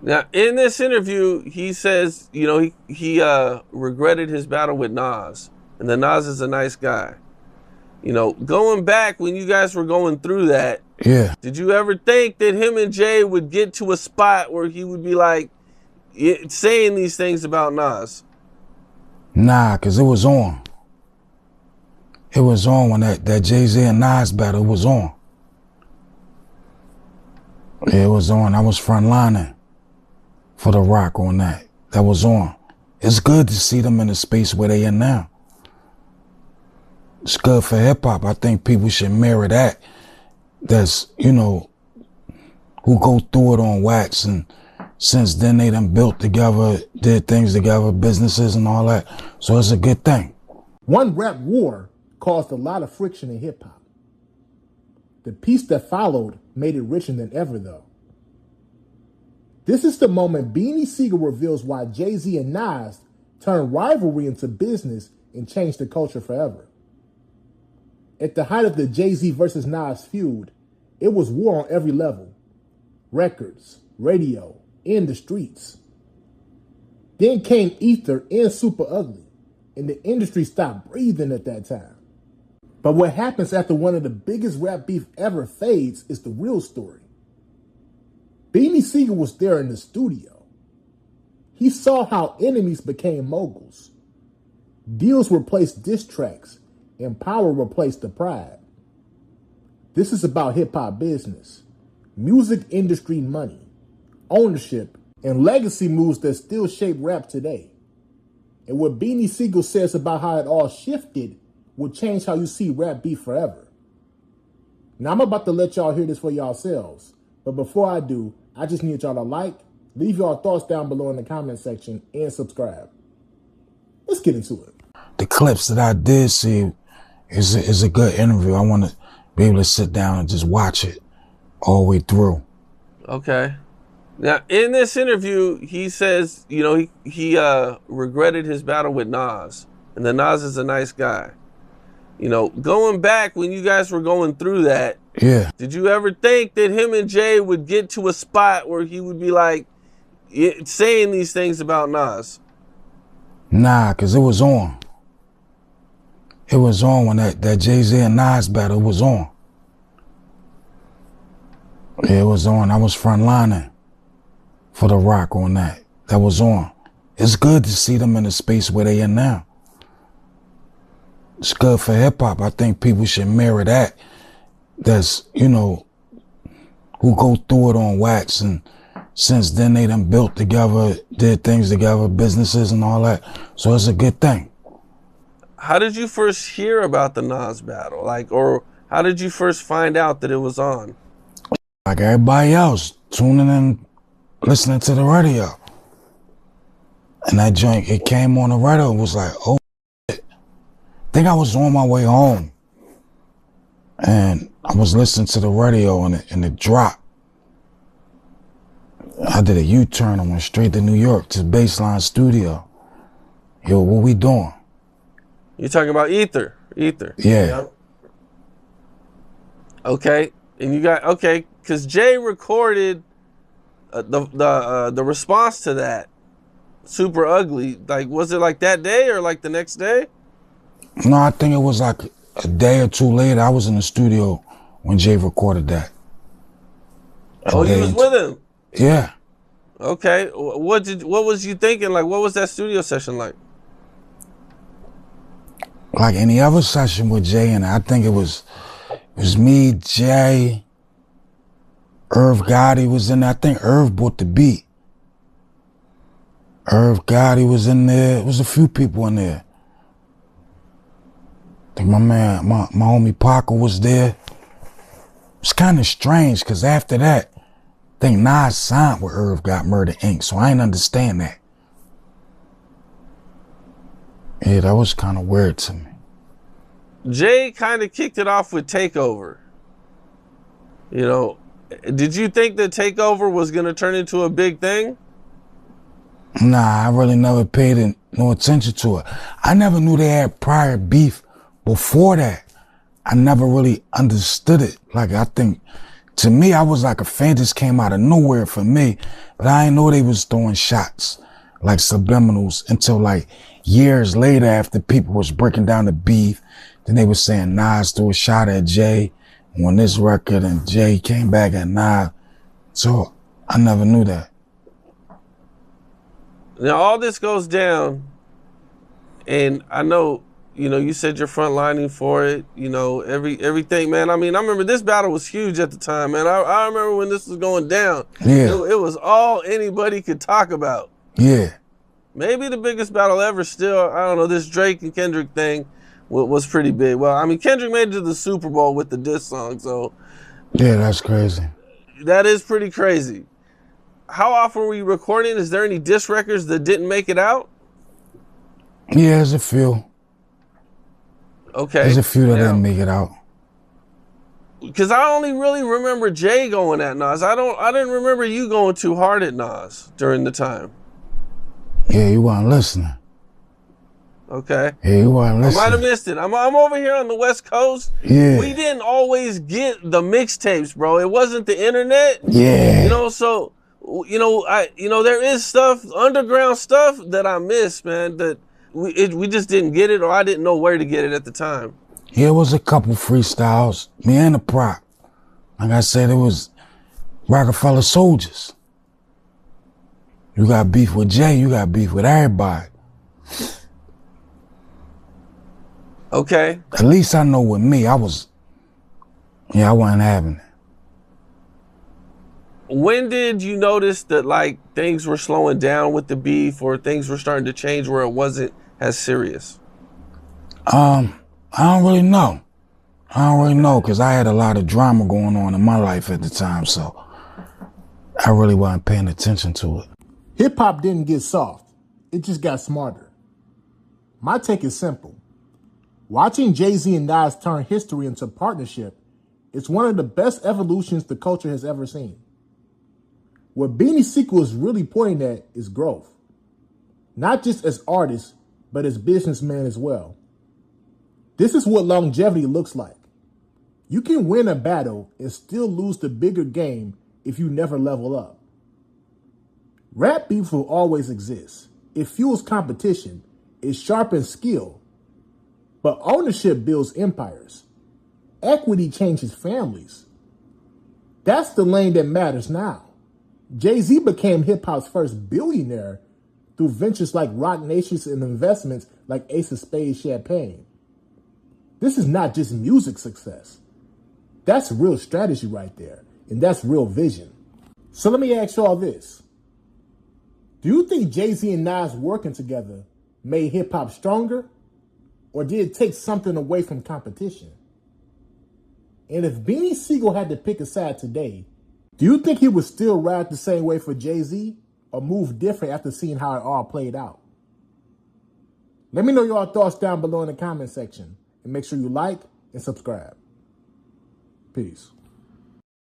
Now, in this interview, he says, he regretted his battle with Nas, and that Nas is a nice guy. Going back when you guys were going through that, yeah. Did you ever think that him and Jay would get to a spot where he would be like saying these things about Nas? Nah, cause it was on. It was on when that Jay-Z and Nas battle was on. Yeah, it was on. I was frontlining for the Roc on that. That was on. It's good to see them in the space where they in now. It's good for hip hop. I think people should mirror that. That's, who go through it on wax, and since then they done built together, did things together, businesses and all that. So it's a good thing. One rap war caused a lot of friction in hip hop. The piece that followed made it richer than ever, though. This is the moment Beanie Sigel reveals why Jay-Z and Nas turned rivalry into business and changed the culture forever. At the height of the Jay-Z versus Nas feud, it was war on every level. Records, radio, and the streets. Then came Ether and Super Ugly, and the industry stopped breathing at that time. But what happens after one of the biggest rap beef ever fades is the real story. Beanie Sigel was there in the studio. He saw how enemies became moguls. Deals replaced diss tracks, and power replaced the pride. This is about hip-hop business, music industry money, ownership, and legacy moves that still shape rap today. And what Beanie Sigel says about how it all shifted will change how you see rap beef forever. Now, I'm about to let y'all hear this for yourselves, but before I do, I just need y'all to like, leave your thoughts down below in the comment section, and subscribe. Let's get into it. The clips that I did see is a good interview. I want to be able to sit down and just watch it all the way through. Okay. Now, in this interview, he says, he regretted his battle with Nas, and that Nas is a nice guy. Going back when you guys were going through that, yeah. Did you ever think that him and Jay would get to a spot where he would be like saying these things about Nas? Nah, cause it was on. It was on when that Jay-Z and Nas battle was on. Yeah, it was on. I was frontlining for the Roc on that. That was on. It's good to see them in the space where they in now. It's good for hip hop. I think people should mirror that. That's, who go through it on wax, and since then they done built together, did things together, businesses and all that. So it's a good thing. How did you first hear about the Nas battle? Or how did you first find out that it was on? Like everybody else, tuning in, listening to the radio. And that joint, it came on the radio, it was like, oh shit. I think I was on my way home. And I was listening to the radio and it dropped. I did a U-turn and went straight to New York to Baseline Studio. Yo, what we doing? You're talking about Ether. Yeah. Okay. And you got, because Jay recorded the response to that, Super Ugly. Was it like that day or like the next day? No, I think it was like a day or two later. I was in the studio when Jay recorded that. Oh, you was with him? Yeah. Okay. What was you thinking? What was that studio session like? Like any other session with Jay, and I think it was me, Jay, Irv Gotti was in there. I think Irv brought the beat. Irv Gotti was in there. It was a few people in there. I think my homie Parker was there. It's kind of strange, because after that, I think Nas signed with Irv Got Murder Inc., so I ain't understand that. Yeah, that was kind of weird to me. Jay kind of kicked it off with Takeover. Did you think that Takeover was going to turn into a big thing? Nah, I really never paid no attention to it. I never knew they had prior beef before that. I never really understood it. I think to me, I was like a fan just came out of nowhere for me, but I didn't know they was throwing shots like subliminals until like years later after people was breaking down the beef. Then they was saying Nas threw a shot at Jay on this record and Jay came back at Nas. So I never knew that. Now all this goes down, and I know, you know, you said you're frontlining for it, you know, everything, man. I mean, I remember this battle was huge at the time, man. I remember when this was going down. Yeah. It was all anybody could talk about. Yeah. Maybe the biggest battle ever still, I don't know, this Drake and Kendrick thing was pretty big. Well, I mean, Kendrick made it to the Super Bowl with the diss song, so. Yeah, that's crazy. That is pretty crazy. How often were you recording? Is there any diss records that didn't make it out? Yeah, there's a few. Okay. There's a few that didn't make it out. Because I only really remember Jay going at Nas. I didn't remember you going too hard at Nas during the time. Yeah, you weren't listening. Okay. Yeah, you weren't listening. I might have missed it. I'm over here on the West Coast. Yeah. We didn't always get the mixtapes, bro. It wasn't the internet. Yeah. You know, so there is stuff, underground stuff that I miss, man, that we just didn't get it, or I didn't know where to get it at the time. Yeah, it was a couple freestyles. Me and the prop. Like I said, it was Roc-A-Fella soldiers. You got beef with Jay, you got beef with everybody. Okay. At least I know with me, I wasn't having it. When did you notice that, like, things were slowing down with the beef, or things were starting to change where it wasn't as serious? I don't really know. Because I had a lot of drama going on in my life at the time, so I really wasn't paying attention to it. Hip-hop didn't get soft. It just got smarter. My take is simple. Watching Jay-Z and Nas turn history into partnership is one of the best evolutions the culture has ever seen. What Beanie Sigel is really pointing at is growth. Not just as artists, but as businessmen as well. This is what longevity looks like. You can win a battle and still lose the bigger game if you never level up. Rap beef will always exist. It fuels competition. It sharpens skill. But ownership builds empires. Equity changes families. That's the lane that matters now. Jay-Z became hip-hop's first billionaire through ventures like Roc Nation and investments like Ace of Spades Champagne. This is not just music success. That's real strategy right there, and that's real vision. So let me ask y'all this. Do you think Jay-Z and Nas working together made hip-hop stronger, or did it take something away from competition? And if Beanie Sigel had to pick a side today, do you think he would still ride the same way for Jay-Z, or move different after seeing how it all played out? Let me know your thoughts down below in the comment section, and make sure you like and subscribe. Peace.